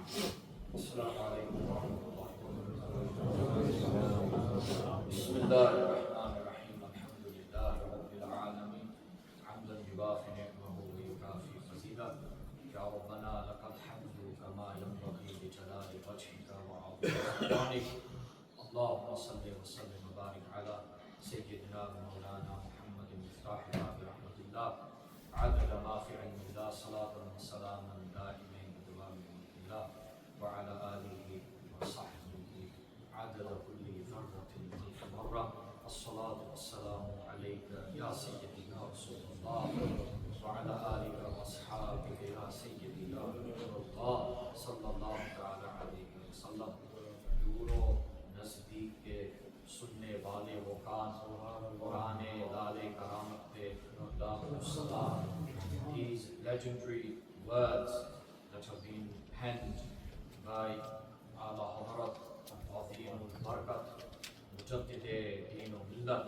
السلام عليكم ورحمة الله وبركاته. بسم الله الرحمن الرحيم. الحمد لله رب العالمين حمدا يوافي نعمه ويكافي مزيدا. يا ربنا لك الحمد كما ينبغي لجلال وجهك وعظيم سلطانك. اللهم صل وسلم وبارك على سيدنا ومولانا محمد مفتاح باب رحمة الله عدد ما في علم الله صلاة وسلاما دائمين بدوام ملك الله وعلى آله وصحبه عدد كل ذرة ألف مرة. الصلاة والسلام عليك يا سيدي يا رسول الله وعلى آلك وأصحابك يا سيدي يا رسول الله صلى الله تعالى عليه وسلم. दूरों नज़दीक के सुनने वाले वो कान पुराने लाले करामत पे सलाम. These legendary words that have been penned by Ala Hazrat Azim al-Barakat Mujaddid Deen al-Millat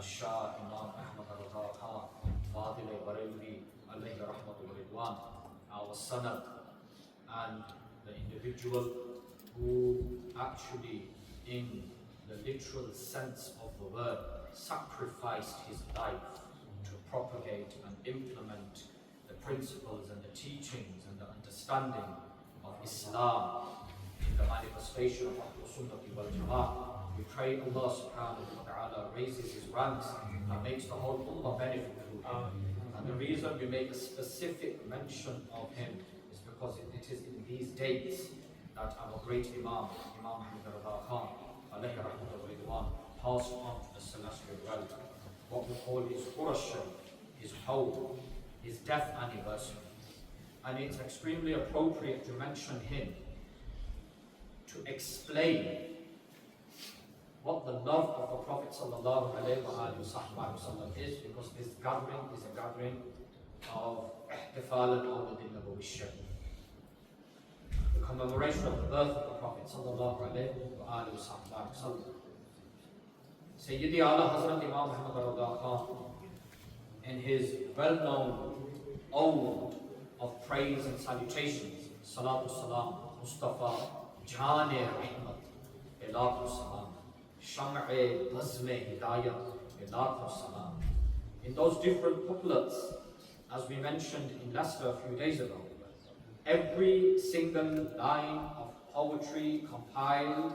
Shah Imam Ahmad Raza Khan Fadil Barelvi alayhi rahmatul ridwan, our sanad, and the individual who actually, in the literal sense of the word, sacrificed his life to propagate and implement the principles and the teachings and the understanding of Islam in the manifestation of Ahlul Sunnah wal Jama'ah. We pray Allah subhanahu wa ta'ala raises his ranks and makes the whole ummah benefit through him. And the reason we make a specific mention of him is because it is in these dates that our great Imam, Imam Ahmad Raza Khan, alayhi rahmatul ridwan, passed on to the celestial realm. What we call his Qurashan, his Hawl, his death anniversary. And it's extremely appropriate to mention him to explain what the love of the Prophet sallallahu alaihi wasallam is, because this gathering is a gathering of ihtifal al-Mawlid al-Nabawi Sharif, the commemoration of the birth of the Prophet sallallahu alaihi wasallam. Sayyidi Ala Hazrat Imam Muhammad Raza Khan, in his well-known ode of praise and salutations, Salatu Salam, Mustafa, Jane Rahmat, Ilatu Salam, Sham'e Bazme Hidayat, Ilatu Salam. In those different couplets, as we mentioned in Leicester a few days ago, every single line of poetry compiled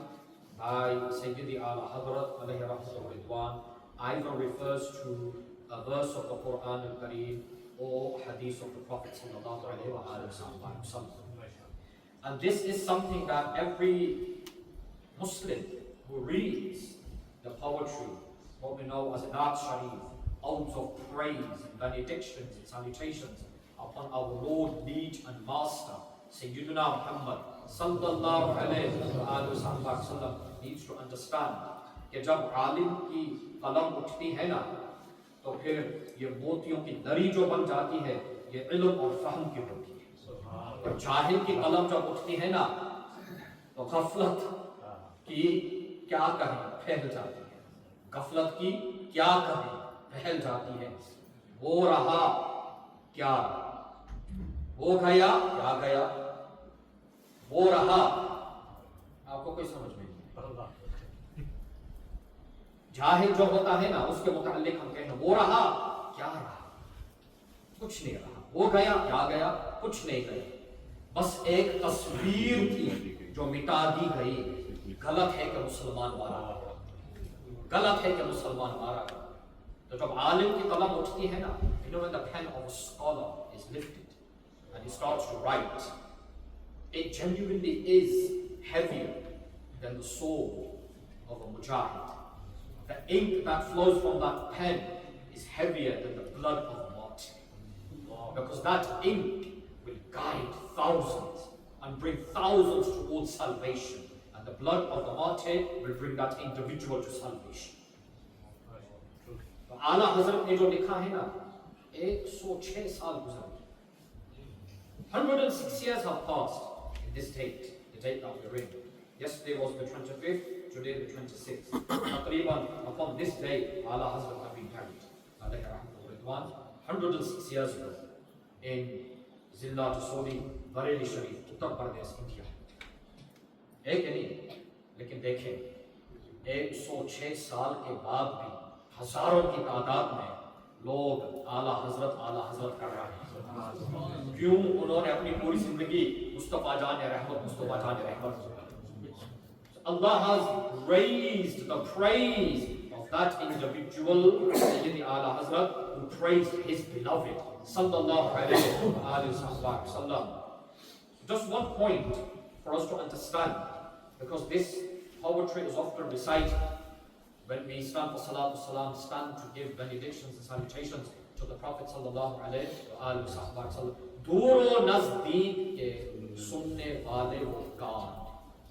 by Sayyidi Ala Hadrat alayhi rahmatul ridwan either refers to a verse of the Quran al-Kareem or hadith of the Prophet sallallahu alaihi wasallam. And this is something that every Muslim who reads the poetry, what we know as Naat Sharif, odes of praise and benedictions and salutations upon our Lord, Lead and Master, Sayyidina Muhammad sallallahu alayhi wasallam, needs to understand कि जब आलिम की कलम उठती है ना, तो फिर ये मोतियों की दरी जो बन जाती है, ये इल्म और फहम की होती है. और जाहिल की कलम जब उठती है ना, तो गफलत की क्या कहें फैल जाती है. गफलत की क्या कहें फैल जाती है. वो रहा क्या, वो गया क्या गया, वो रहा. आपको कोई समझ में नहीं. जाहिल जो होता है ना, उसके मुताल्लिक हम कहते हैं वो रहा क्या रहा, कुछ नहीं रहा. वो गया क्या गया, कुछ नहीं गया. बस एक तस्वीर थी जो मिटा दी गई. गलत है कि मुसलमान मारा गया, गलत है कि मुसलमान मारा गया. तो जब आलिम की कलम उठती है ना, you know, when the pen of a scholar is lifted and he starts to write, it genuinely is heavier than the sword of a mujahid. The ink that flows from that pen is heavier than the blood of a martyr. Because that ink will guide thousands and bring thousands towards salvation. And the blood of the martyr will bring that individual to salvation. तो आला हजरत ने जो लिखा है ना, 106 साल गुजर गए. 106 years have passed in this date, the date that we're in. Yesterday was the 25th, today the 26th. Taqriban, upon this day, Ala Hazrat have been carried. Alayhi rahmatul ridwan, 106 years ago, in Zillat Soli, Bareilly Sharif, Uttar Pradesh, India. एक ही नहीं, लेकिन देखें 106 साल के बाद भी हजारों की तादाद में लोग आला हजरत कर रहे हैं। क्यों? उन्होंने अपनी पूरी जिंदगी मुस्तफा जान रहमत Allah has raised the praise of that individual, Sayyidi Ala Hazrat, who praised his beloved, sallallahu alayhi wa sallam. Just one point for us to understand, because this poetry is often recited when we stand for Salatu Salam, stand to give benedictions and salutations to the Prophet sallallahu alayhi wa sallam. Duro nazdeek ke sunne wale wo kaan,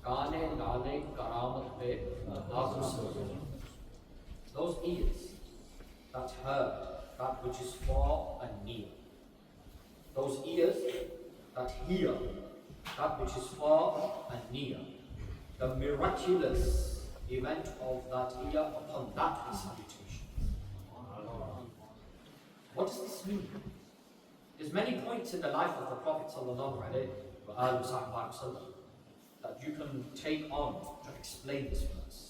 kaane lale karamat pe aaqus. Those ears that heard that which is far and near, those ears that hear that which is far and near, the miraculous event of that ear upon that salutation. What does this mean? There's many points in the life of the Prophet sallallahu alaihi wasallam that you can take on to explain this verse.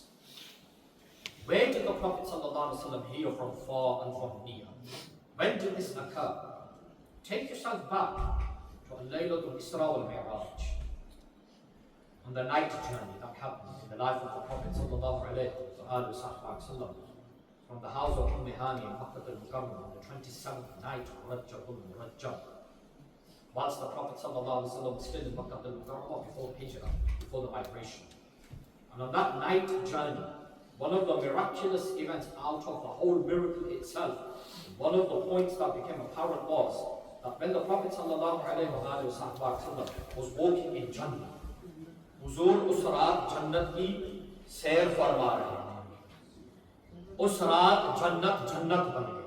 Where did the Prophet sallallahu alaihi wasallam hear from far and from near? When did this occur? Take yourself back to Laylatul Isra wal Mi'raj, on the night journey that happened in the life of the Prophet sallallahu alaihi wasallam, from the house of Hani in Makkah al-Mukarramah on the 27th night of Rajab al-Rajab, whilst the Prophet sallallahu alaihi wasallam was still in Makkah al-Mukarramah before Hijrah, before the migration. And on that night journey, one of the miraculous events out of the whole miracle itself, one of the points that became apparent was that when the Prophet sallallahu alaihi wasallam was walking in Jannah, Huzur us raat Jannat ki sair farma rahe hain. Us raat Jannat ban gayi.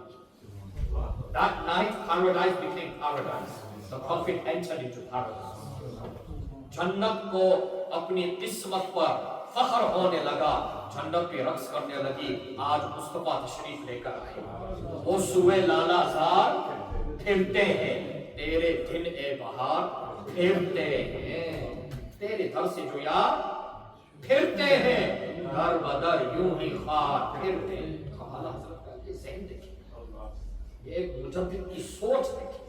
That night paradise became paradise. The Prophet entered into paradise. Jannat ko apni qismat par फखर होने लगा, जन्नत पे रक्स करने लगी, आज मुस्तफा तशरीफ लेकर आए। वो सुबह लालाजार फिरते हैं, तेरे दिन ए बहार फिरते हैं, तेरे दर से जो यार फिरते हैं, दर बदर यूं ही खार फिरते हैं। कमाल हज़रत का ये ज़हन देखिए, ये एक मुजद्दिद की सोच देखिए,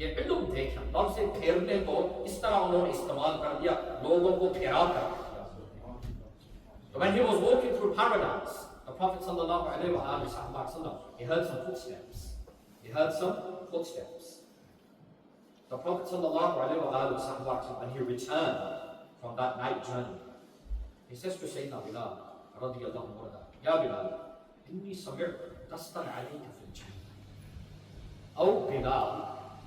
ये इल्म देखिए, दर से फिरने को इस तरह उन्होंने इस्तेमाल कर दिया, लोगों को फिरा कर। When he was walking through paradise, the Prophet sallallahu alaihi wasallam, he heard some footsteps. The Prophet sallallahu alaihi wasallam, when he returned from that night journey, he says to Sayyidina Bilal, radiyallahu anhu, Ya Bilal, inni sami'tu tastan alayka fil jannah. Oh Bilal,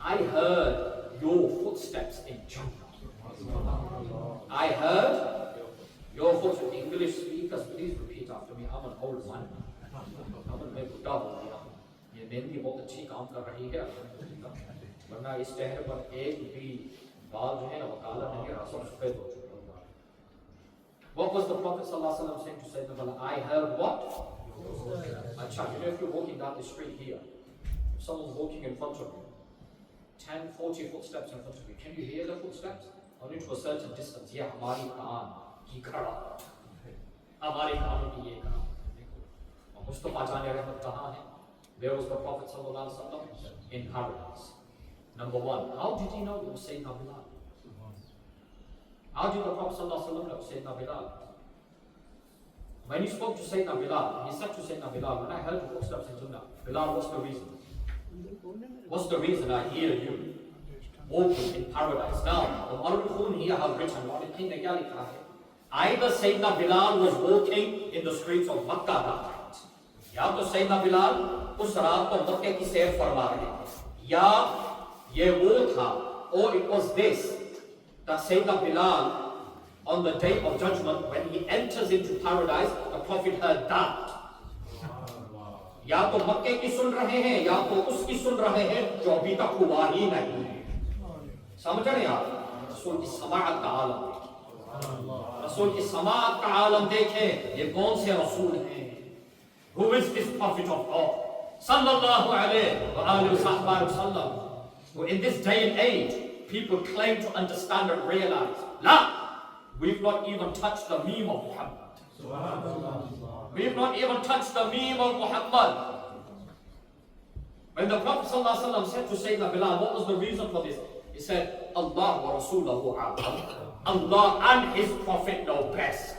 I heard your footsteps in Jannah. I heard your footsteps. English speakers, please repeat after me. I'm an old man. मैं बुढ़ा हो गया, ये मेहंदी बहुत अच्छी काम कर रही है, वरना इस चेहरे पर एक भी बाल जो है ना वो काला नहीं है, सब सफेद हो चुका है। What was the Prophet sallallahu alaihi wasallam saying to Sayyidina Bilal? I heard what? अच्छा, you know, if you're walking down the street here, if someone's walking in front of you, 10, 40 footsteps in front of you, can you hear the footsteps? Only to a certain distance. ये हमारी कान की खड़ा, हमारे कानों की ये खड़ा। देखो, मुस्तफा जाने रहमत कहाँ है? Where was the Prophet sallallahu alaihi wasallam? In paradise. Number one, how did he know it was Sayyidina Bilal? How did the Prophet sallallahu alaihi wasallam know it was Sayyidina Bilal? When he spoke to Sayyidina Bilal, he said to Sayyidina Bilal, when I heard the footsteps in Jannah, Bilal, what's the reason? What's the reason I hear you walking in paradise? Now, the Mu'arrikhun here have written, either Sayyidina Bilal was walking in the streets of Makkah that night, या तो सैयदना बिलाल उस रात को मक्के की सैर फरमा रहे थे, या ये वो था, or it was this, that Sayyidina Bilal on the day of judgment when he enters into paradise, the Prophet heard that. या तो मक्के की सुन रहे हैं या तो उसकी सुन रहे हैं जो अभी तक हुआ ही नहीं। समझ रहे आप? रसूल की समाअत का आलम देखें, रसूल की समाअत का आलम देखें, ये कौन से रसूल हैं? Who is this Prophet of God? Sallallahu alayhi wa sallam, who in this day and age people claim to understand and realize, la, we've not even touched the meme of Muhammad. We've not even touched the meme of Muhammad. When the Prophet ﷺ said to Sayyidina Bilal, what was the reason for this? He said, Allah wa Rasulahu a'lam. Allah and His Prophet know best.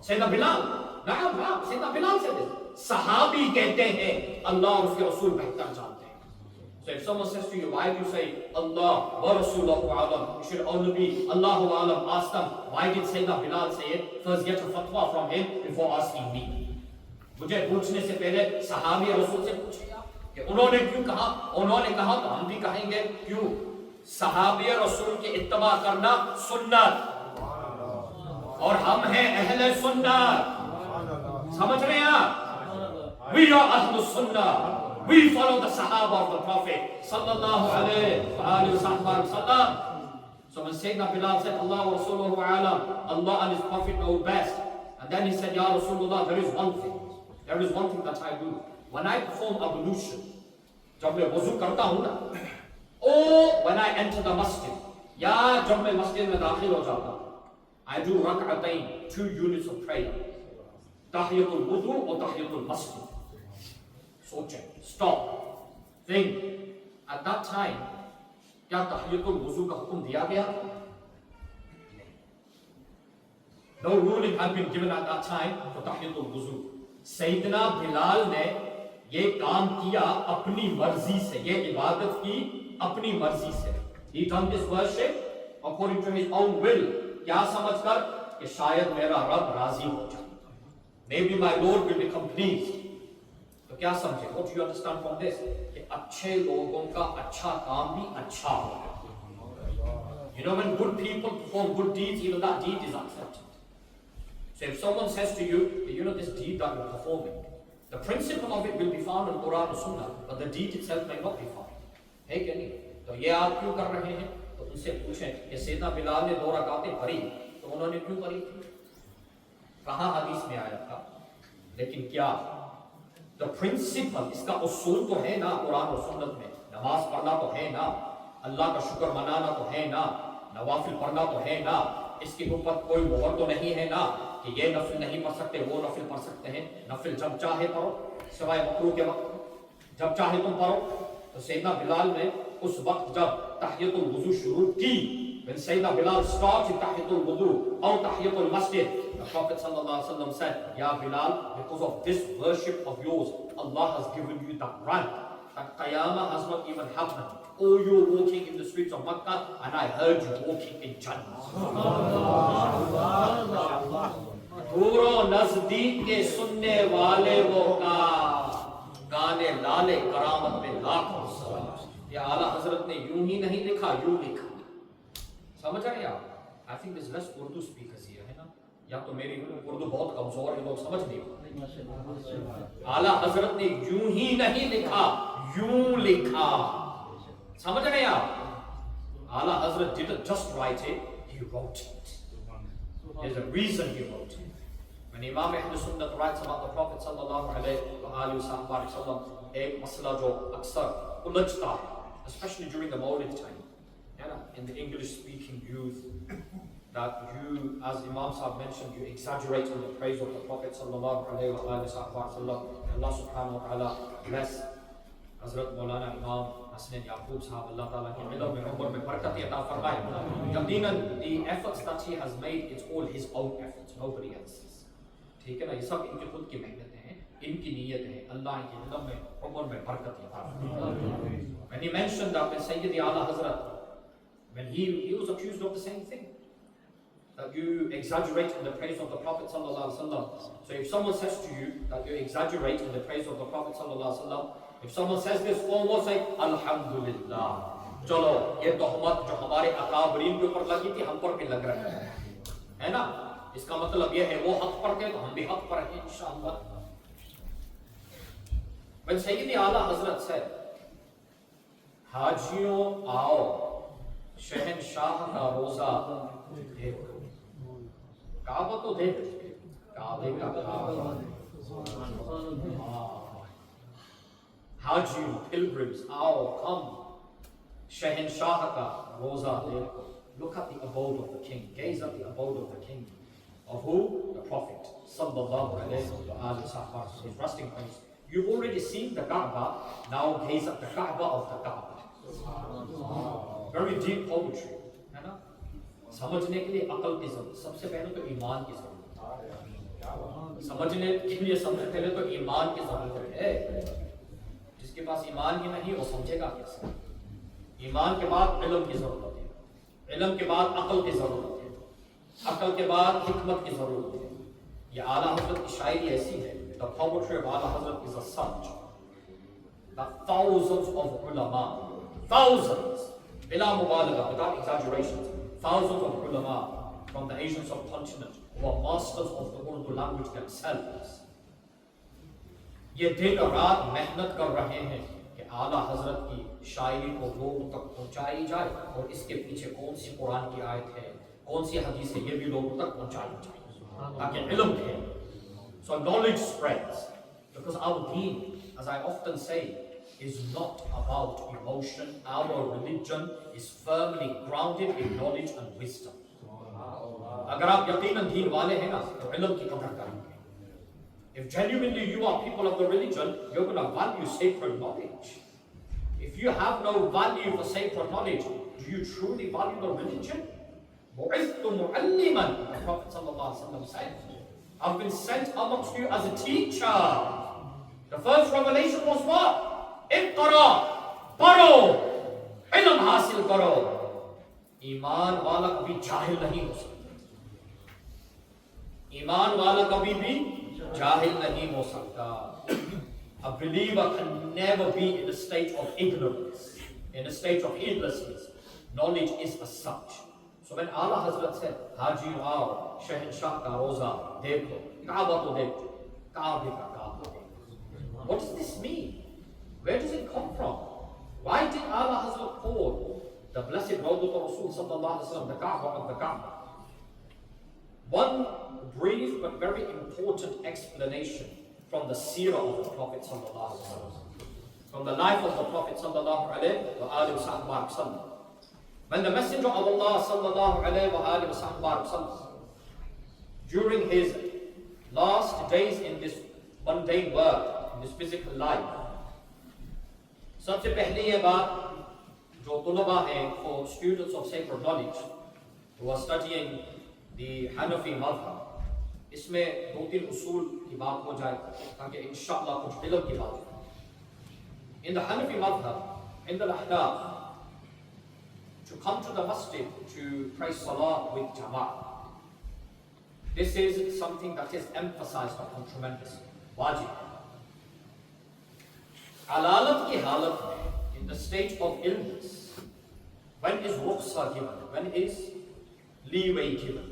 Sayyidina Bilal, naam, Sayyidina Bilal said this. Sahabi kehte hain, Allah और उसके रसूल बेहतर जानते हैं. So if someone says to you, why do you say Allah wa Rasulahu a'lam? You should only be Allahu a'lam. Ask them, why did Sayyidina Bilal say it? First get a fatwa from him before asking me. मुझे पूछने से पहले सहाबी रसूल से पूछिए कि उन्होंने क्यों कहा, उन्होंने कहा तो हम भी कहेंगे क्यों. सहाबी रसूल की इत्तबा करना सुन्नत, और हम हैं अहले सुन्नत. समझ रहे हैं आप? We are Ahlus Sunnah. We follow the Sahaba of the Prophet sallallahu alaihi wasallam. So when Sayyidina Bilal said, Allah wa Rasuluhu a'lam, Allah and His Prophet know best, and then he said, Ya Rasulullah, there is one thing that I do. When I perform ablution, जब मैं वज़ू करता हूँ ना, or when I enter the masjid, या जब मैं मस्जिद में दाखिल हो जाता हूँ, I do rak'atayn, 2 units of prayer. Tahiyatul wudu or tahiyatul masjid. सोचें, stop, think. At that time, क्या tahiyatul wudu का हुक्म दिया गया? No ruling had been given at that time for tahiyatul wudu. सैयदना बिलाल ने ये काम किया अपनी मर्जी से, ये इबादत की अपनी मर्जी से. He done this worship according to his own will. क्या समझकर कि शायद मेरा रब राजी हो जाए. Maybe my Lord will become pleased. तो क्या समझे? What do you understand from this? कि अच्छे लोगों का अच्छा काम भी अच्छा होगा. You know, when good people perform good deeds, even that deed is accepted. So if someone says to you, you know, this deed that you're performing, the principle of it will be found in Quran and Sunnah, but the deed itself may not be found. है क्या नहीं? तो ये आप क्यों कर रहे हैं? तो उनसे पूछें कि सैयदना बिलाल ने 2 रकातें पढ़ी, तो उन्होंने क्यों पढ़ी थी? कहाँ हदीस में आया था? लेकिन क्या the principle, इसका उसूल तो है ना कुरान और सुन्नत में. नमाज पढ़ना तो है ना, अल्लाह का शुक्र मनाना तो है ना, नवाफिल पढ़ना तो है ना, इसके ऊपर कोई मोहर तो नहीं है ना कि ये नफिल नहीं पढ़ सकते, वो नफिल पढ़ सकते हैं. नफिल जब चाहे पढ़ो, सिवाय मकरूह के वक्त, जब चाहे तुम पढ़ो. तो सैयदना बिलाल ने उस वक्त जब तहियतुल वुजू शुरू की, when Sayyidina Bilal started tahiyatul wudu or tahiyatul masjid, the Prophet sallallahu alaihi wasallam said, Ya Bilal, because of this worship of yours, Allah has given you that rank that Qiyamah has not even happened. Oh, you're walking in the streets of Makkah, and I heard you walking in Jannah. दूरों नजदीक के सुनने वाले वो का गाने लाले करामत में लाखों सवाल. ये आला हजरत ने यूं ही नहीं लिखा, यूं लिखा. समझ रहे हैं आप? I think there's less Urdu speakers here, है ना? या तो मेरी उर्दू बहुत कमजोर है, लोग समझ नहीं पाते. आला हजरत ने यूं ही नहीं लिखा, यूं लिखा. समझ रहे हैं आप? आला हजरत didn't just write it, he wrote it. There's a reason he wrote it. When Imam Ahl Sunnat writes about the Prophet sallallahu alaihi wasallam, एक मसला जो अक्सर उलझता है, especially during the Mawlid time, in the English-speaking youth, that you, as Imam Sahib mentioned, you exaggerate in the praise of the Prophet sallallahu alaihi wasallam. Allah subhanahu wa ta'ala bless Hazrat Maulana Imam Hasnain Yaqub Sahib, Allah ta'ala ki ilm mein umr mein barakat ata farmaye. Yaqeenan the efforts that he has made, it's all his own efforts, nobody else's. ठीक है ना? ये सब इनकी खुद की मेहनत है, इनकी नीयत है. अल्लाह इनकी इल्म में उम्र में बरकत अता फरमाए. When he mentioned that when Sayyidi Ala Hazrat, when he was accused of the same thing, that you exaggerate in the praise of the Prophet sallallahu alaihi wasallam. So if someone says to you that you exaggerate in the praise of the Prophet sallallahu alaihi wasallam, if someone says this, almost say Alhamdulillah. चलो ये तोहमत जो हमारे अकाबरीन के ऊपर लगी थी, हम पर भी लग रहा है ना? इसका मतलब ये है वो हक पर थे तो हम भी हक पर हैं इंशाअल्लाह. When Sayyidi Ala Hazrat said, हाजियों आओ शहनशाह का रोजा देखो. काबा तो देख, काबे का काबा. हाजियों, pilgrims, आओ, come शहनशाह का रोजा देखो. Look at the abode of the king. Gaze at the abode of the king. Of who? The Prophet. Sallallahu alayhi wa sallam. His resting place. You've already seen the Kaaba. Now gaze at the Kaaba of the Kaaba. Very deep poetry. है ना? समझने के लिए अकल की जरूरत. सबसे पहले तो ईमान की जरूरत. समझने के लिए सबसे पहले तो ईमान की जरूरत है. जिसके पास ईमान ही नहीं वो समझेगा कैसे? ईमान के बाद इल्म की जरूरत है. इल्म के बाद अकल की जरूरत है. अकल के बाद हिकमत की जरूरत है. ये आला हजरत की शायरी ऐसी है. The poetry of Ala Hazrat is as such that thousands of ulama, thousands, bila mubalagha, without exaggerations, thousands of ulama from the Asian subcontinent who are masters of the Urdu language themselves, ये दिन रात मेहनत कर रहे हैं कि आला हजरत की शायरी को लोगों तक पहुंचाई जाए और इसके पीछे कौन सी कुरान की आयत है, कौन सी हदीस है, ये भी लोगों तक पहुंचाई जाए ताकि इल्म है. So knowledge spreads, because our deen, as I often say, is not about emotion. Our religion is firmly grounded in knowledge and wisdom. अगर आप यकीनन दीन वाले हैं ना तो इल्म की कदर करेंगे. If genuinely you are people of the religion, you're going to value sacred knowledge. If you have no value for sacred knowledge, do you truly value the religion? بُعِثْتُ مُعَلِّمًا, the Prophet ﷺ said, I've been sent amongst you as a teacher. The first revelation was what? Iqra, paro, ilm hasil karo. ईमान वाला कभी जाहिल नहीं हो सकता. ईमान वाला कभी भी जाहिल नहीं हो सकता. A believer can never be in a state of ignorance, in a state of heedlessness. Knowledge is as such. So when Allah Hazrat said, Haji Rao, Shahinshah ka roza, dekho, Kaaba to dekho, Kaaba ka Kaaba dekho. What does this mean? Where does it come from? Why did Allah Hazrat call the blessed Rawdat of Rasul sallallahu alaihi wasallam the Kaaba of the Kaaba? One brief but very important explanation from the seerah of the Prophet sallallahu alaihi wasallam, from the life of the Prophet sallallahu alaihi wasallam. When the Messenger of Allah sallallahu alaihi wasallam, during his last days in this mundane world, in this physical life, सबसे पहले ये बात जो तुलबा हैं, for students of sacred knowledge who are studying the Hanafi madhab, इसमें दो तीन उसूल की बात हो जाए ताकि इंशाअल्लाह कुछ इल्म की बात हो. In the Hanafi madhab, in the Ahnaf, to come to the masjid to pray salah with jama'ah, this is something that is emphasized upon tremendously. Wajib. Alalat ki halat mein, in the state of illness, when is rukhsa given? When is leeway given?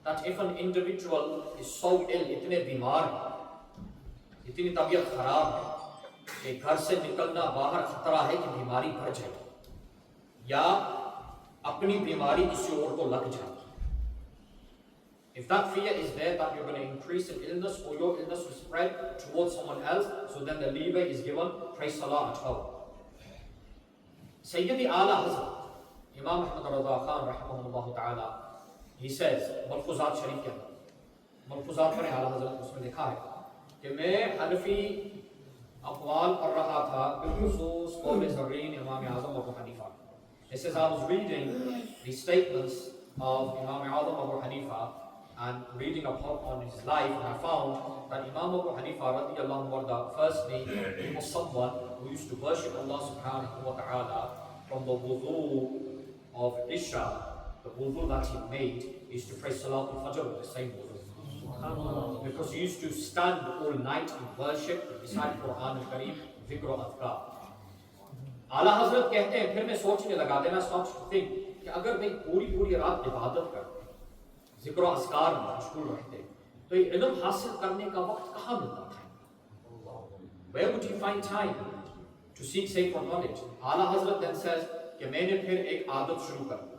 That if an individual is so ill, itne bimar hai, itni tabiyat kharab hai, कि घर से निकलना बाहर खतरा है कि बीमारी बढ़ जाए या अपनी बीमारी किसी और को लग जाए. If that fear is there that you're going to increase in illness or your illness will spread towards someone else, so then the leeway is given, pray salah at home. Sayyidi Ala Hazrat, Imam Ahmad Rada Khan rahimahullah ta'ala, he says, Malfuzat Sharif ke andar, Malfuzat par Ala Hazrat usme likha hai कि मैं हनफी अक़वाल पढ़ रहा था बिलखुसूस कौल ज़रीन इमाम आज़म अबू हनीफा. It says I was reading the statements of Imam Azam Abu Hanifa and reading upon his life, and I found that Imam Abu Hanifa radiyallahu anhu, firstly, he was someone who used to worship Allah subhanahu wa ta'ala from the wudu of Isha. The wudu that he made is to pray Salat al-Fajr with the same wudu. Because he used to stand all night in worship, recite Quran al-Kareem, dhikr al-Adhkar. आला हजरत कहते हैं, फिर मैं सोचने लगा, then I started to think कि अगर मैं पूरी रात इबादत करते, जिक्र अस्कार में मशगूल रहते, तो ये इल्म हासिल करने का वक्त कहाँ मिलता था? Where would you find time to seek sacred knowledge? आला हजरत then says कि मैंने फिर एक आदत शुरू कर दी.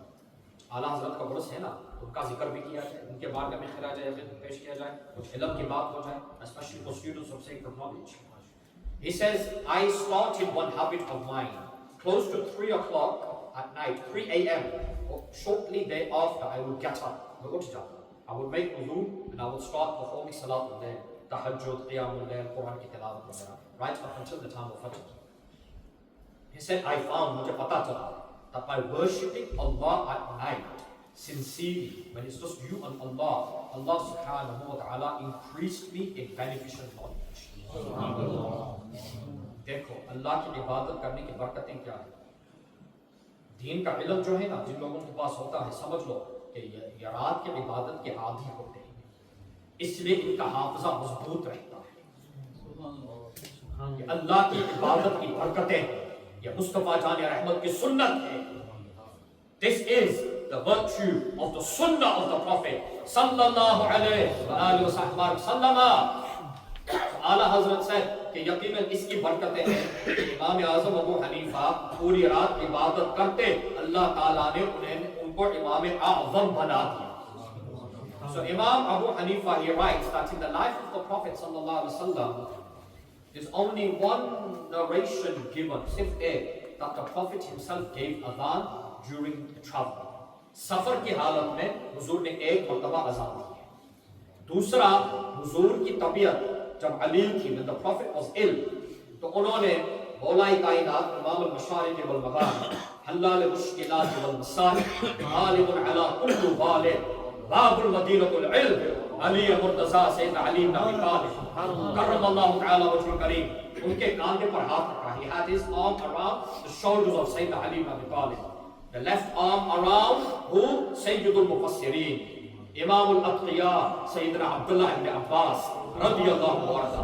आला हजरत का बुरस है ना, उनका जिक्र भी किया जाए, उनके बारे में खिला जाए, पेश किया जाए, कुछ इल्म की बात हो जाए, especially for students of sacred knowledge. He says, I started one habit of mine close to 3 o'clock at night, 3 a.m., or shortly thereafter, I would get up. I would make wudu and I would start performing salat al-layl, tahajjud, qiyam al-layl, Quran ki tilawat, right up until the time of Fajr. He said, I found that by worshipping Allah at night, sincerely, when it's just you and Allah, Allah subhanahu wa ta'ala increased me in beneficial knowledge. देखो अल्लाह की इबादत करने की बरकतें क्या है। दीन का इल्म जो है ना, जिन लोगों के पास होता है, समझ लो कि ये रात की इबादत के आदी होते हैं, इसलिए इनका हाफिजा मजबूत रहता है। ये अल्लाह की इबादत की बरकतें हैं, ये मुस्तफा जान रहमत की सुन्नत है। This is the virtue of the sunnah of the Prophet sallallahu alayhi wa sallam. आला हजरत said कि यकीनन इसकी बरकतें हैं। इमाम आज़म अबू हनीफा पूरी रात इबादत करते, अल्लाह ताला ने उनको इमाम आज़म बना दिया। So Imam Abu Hanifa, he writes that in the life of the Prophet sallallahu alaihi wasallam, there's only one narration given, सिर्फ that the Prophet himself gave adhan during travel. सफर की हालत में हुजूर ने एक मर्तबा अज़ान दी। दूसरा, हुजूर की तबीयत जब अलील थी, when the Prophet was ill, तो उन्होंने मौलाई कायनात इमाम अल-मशारिक़ वल मग़ारिब हल्लाल मुश्किलात वल मसाइब गालिबुन अला कुल्लि ज़ालिम बाबुल मदीनतुल इल्म अली मुर्तज़ा सैयद अली इब्न अबी तालिब करमल्लाहु तआला वजहुल करीम, उनके कांधे पर हाथ रखा। He had his arm around the shoulders of Sayyid Ali ibn Abi Talib, the left arm around who? Sayyidul Mufassirin, Imam al-Atqiya, Sayyidina Abdullah ibn Abbas radiyallahu anhu.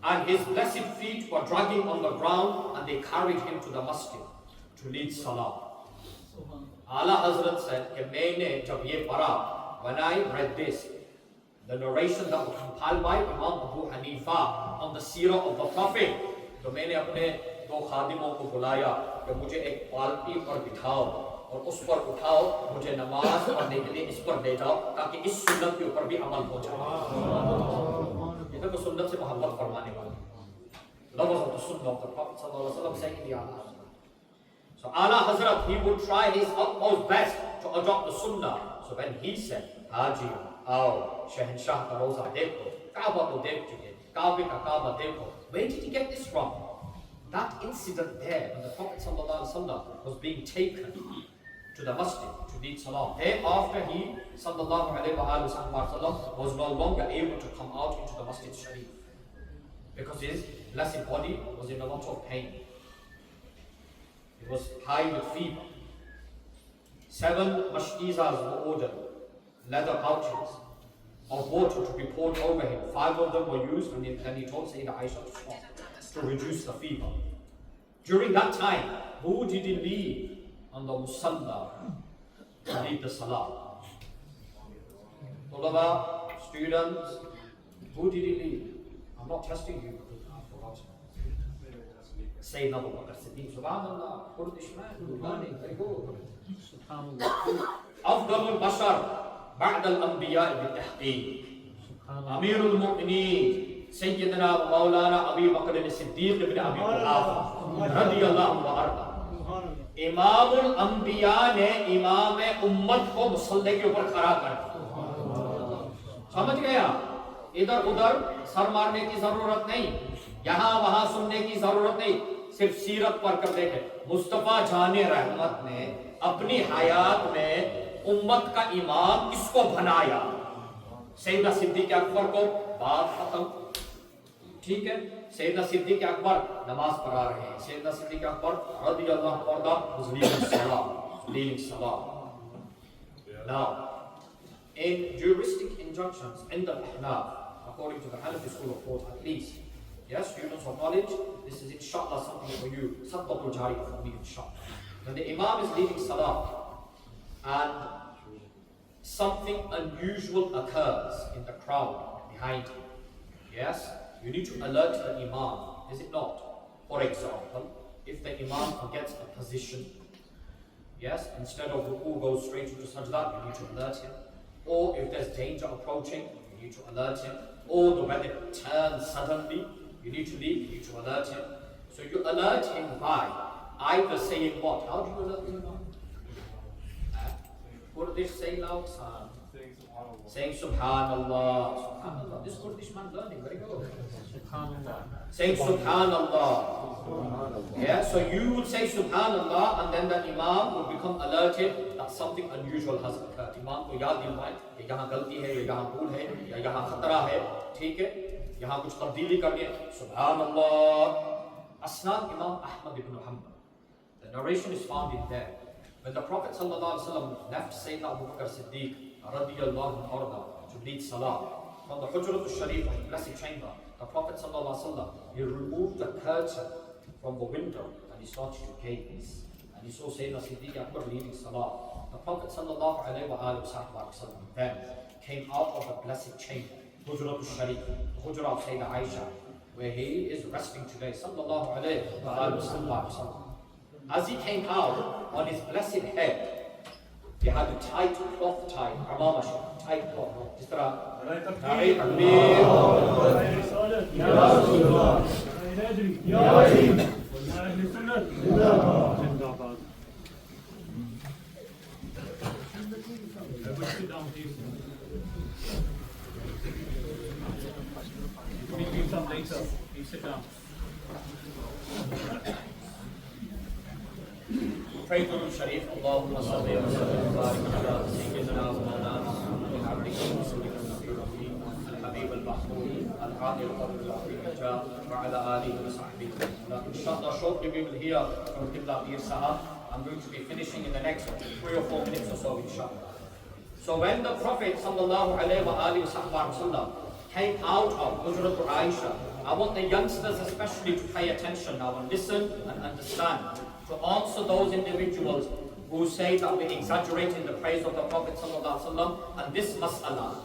And his blessed feet were dragging on the ground, and they carried him to the masjid to lead salah. Ala Hazrat said कि मैंने जब ये पढ़ा, when I read this, the narration that was compiled by Imam Abu Hanifa on the seerah of the Prophet, तो मैंने अपने दो खादिमों को बुलाया कि मुझे एक पालकी पर बिठाओ और उस पर उठाओ, मुझे नमाज पढ़ने के लिए इस पर ले जाओ ताकि इस सुन्नत के ऊपर भी अमल हो जाए। इधर को सुन्नत से मोहब्बत फरमाने वाले, lovers of the sunnah of the Prophet sallallahu alaihi wasallam, saying the Ala Hazrat. So Ala Hazrat, he would try his utmost best to adopt the sunnah. So when he said, Haji, आओ शहंशाह का रोजा देखो, काबा को देख चुके, काबे का काबा देखो, where did he get this from? That incident there, when the Prophet sallallahu alaihi wasallam was being taken to the masjid to lead salah, thereafter he sallallahu alaihi wasallam was no longer able to come out into the masjid sharif because his blessed body was in a lot of pain. It was high with fever. 7 mashtizas were ordered, leather pouches of water to be poured over him. 5 of them were used, and then he told Sayyidah Aisha to stop to reduce the fever. During that time, who did he leave on the musalla to lead the salah? Tulaba, students, who did he leave? I'm not testing you because I forgot. Sayyidina Abu Bakr Siddiq, Subhanallah, Kurdish man, good learning, very good. أفضل البشر بعد الأنبياء بالتحقيق أمير المؤمنين سيدنا مولانا أبي بكر الصديق بن أبي قحافة رضي الله عنه। इमामुल अंबिया ने इमाम उम्मत को मुसल्ले के ऊपर खड़ा कर दिया। समझ गया? इधर उधर सर मारने की जरूरत नहीं, यहाँ वहां सुनने की जरूरत नहीं, सिर्फ सीरत पढ़ कर देखे। मुस्तफा जाने रहमत ने अपनी हयात में उम्मत का इमाम किसको बनाया? सैयदना सिद्दीक अकबर को। बात खत्म, ठीक है। सैयदना सिद्दीक अकबर नमाज पढ़ा रहे हैं। सैयदना सिद्दीक अकबर रज़ियल्लाहु अन्हु was leading salah. Now, in juristic injunctions in the Ahnaf, according to the Hanafi school of thought at least, yes, students of knowledge, this is inshallah something for you, sadaqatul jariyah for me inshallah. When the imam is leading salah and something unusual occurs in the crowd behind him, yes, you need to alert the imam, is it not? For example, if the imam forgets a position, yes, instead of ruku goes straight into sajda, you need to alert him. Or if there's danger approaching, you need to alert him. Or the weather turns suddenly, you need to leave, you need to alert him. So you alert him by Either saying what? How do you alert the imam? Kurdish say loud sound. Saying Subhanallah. Subhanallah. This Kurdish man learning very good. Saying Subhanallah. Yeah, so you would say Subhanallah and then the Imam would become alerted that something unusual has occurred. Imam को याद दिलवाए कि यहाँ गलती है, या यहाँ भूल है, या यहाँ खतरा है, ठीक है? यहाँ कुछ तब्दीली करनी है. Subhanallah. Asnad Imam Ahmad ibn Hanbal. The narration is found in there. When the Prophet ﷺ left Sayyidina Abu Bakr Siddiq radiyallahu anhu to lead Salah from the Hujrat al-Sharif of the Blessed Chamber, the Prophet ﷺ, he removed the curtain from the window and he started to gaze. And he saw Sayyidina Siddiq Akbar leading Salah. The Prophet ﷺ then came out of the Blessed Chamber, Hujrat al-Sharif, the Hujrat of Sayyidina Aisha, where he is resting today. Sallallahu alayhi wa sallam. As he came out, on his blessed head, he had a tight cloth tied, tight cloth. Just You sit down. Pray Durud Sharif, Allahumma salli wa sallim wa barik ala Sayyidina wa Mawlana Muhammadin abdihi wa rasulihi al-Habib al-Mahmoud al-Hadi al-Qadr al-Azim wa ala alihi wa sahbihi. Inshallah, shortly we will hear from Qibla Pir Sahab. I'm going to be finishing in the next 3 or 4 minutes or so, inshallah. So when the Prophet sallallahu alayhi wa sallam came out of Hujrat Aisha, I want the youngsters especially to pay attention now and listen and understand, to answer those individuals who say that we're exaggerating the praise of the Prophet ﷺ and this mas'ala.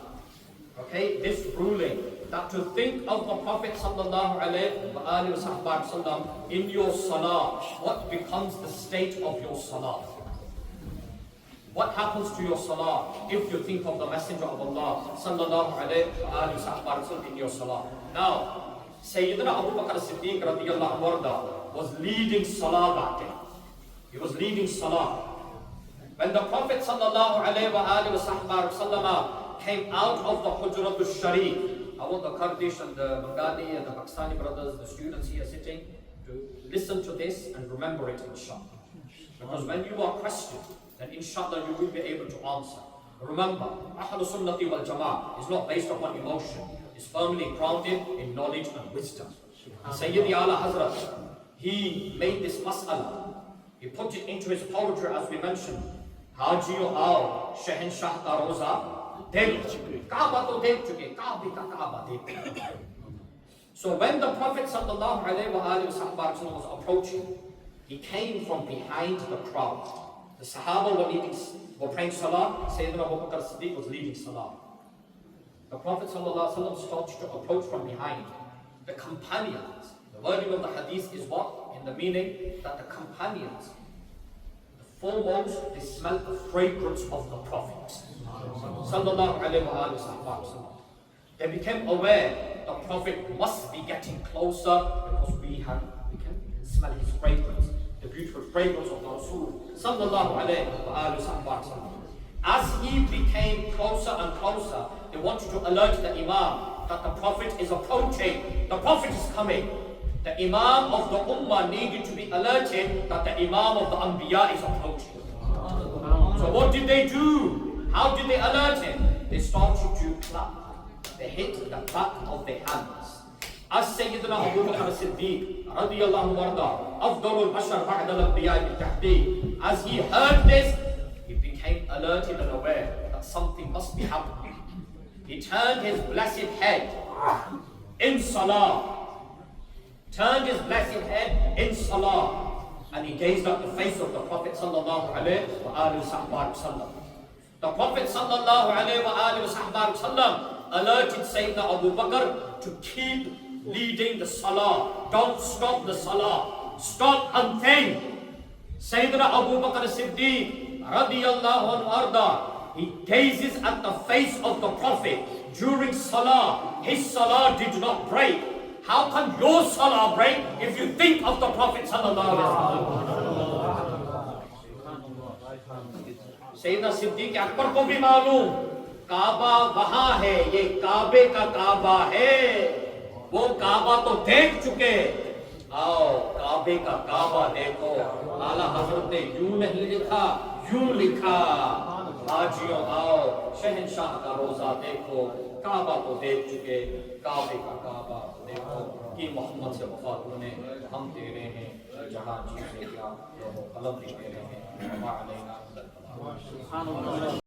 Okay, this ruling, that to think of the Prophet ﷺ in your salah, what becomes the state of your salah? What happens to your salah if you think of the Messenger of Allah ﷺ in your salah? Now, Sayyidina Abu Bakr Siddiq radiyallahu anhu was leading salah that day. He was leading salah. When the Prophet sallallahu alayhi wa came out of the Hujrat al-Sharif, I want the Kurdish and the Bengali and the Pakistani brothers, the students here sitting, to listen to this and remember it, inshallah. Because when you are questioned, then inshallah you will be able to answer. Remember, Ahlul Sunnati wal Jama'ah is not based upon emotion. It's firmly grounded in knowledge and wisdom. Sayyidi Ala Hazrat, he made this mas'ala. He put it into his poetry as we mentioned. Hajiyo aao, Shehenshah ka roza, dekh chuke. Kaaba to dekh chuke, Kaabe ka Kaaba dekh. So when the Prophet sallallahu alayhi wa sallam was approaching, he came from behind the crowd. The Sahaba were praying salah. Sayyidina Abu Bakr Siddiq was leading salah. The Prophet ﷺ started to approach from behind. The companions, the wording of the hadith is what? In the meaning that the companions, the foremost, they smelled the fragrance of the Prophet ﷺ. They became aware the Prophet must be getting closer because we can smell his fragrance, the beautiful fragrance of the Rasul ﷺ. As he became closer and closer, they wanted to alert the Imam that the Prophet is approaching, the Prophet is coming. The Imam of the Ummah needed to be alerted that the Imam of the Anbiya is approaching. So what did they do? How did they alert him? They started to clap. They hit the back of their hands. As Sayyidina Abu Bakr Siddiq radiyallahu anhu, Afdalul Bashar ba'da al-Anbiya bil-Tahdeed, as he heard this, he became alerted and aware that something must be happening. He turned his blessed head in salah. Turned his blessed head in salah. And he gazed at the face of the Prophet sallallahu alayhi wa sallam. The Prophet sallallahu alayhi wa sallam alerted Sayyidina Abu Bakr to keep leading the salah. Don't stop the salah. Stop and think. Sayyidina Abu Bakr Siddiq radiyallahu anhu, he gazes at the face of the Prophet during salah. His salah did not break. How can you celebrate if you think of the Prophet sallallahu alaihi wasallam? सैयदना सिद्दीक अकबर को भी मालूम काबा वहां है, ये काबे का काबा है, वो काबा तो देख चुके, आओ काबे का काबा देखो। आला हजरत ने यूं नहीं लिखा, यूं लिखा, हाजियों आओ शहंशाह का रोजा देखो, काबा तो देख चुके, काबे का काबा देखो कि मोहम्मद से वफात होने हम दे रहे हैं, जहां चीजें क्या कलम भी दे रहे हैं।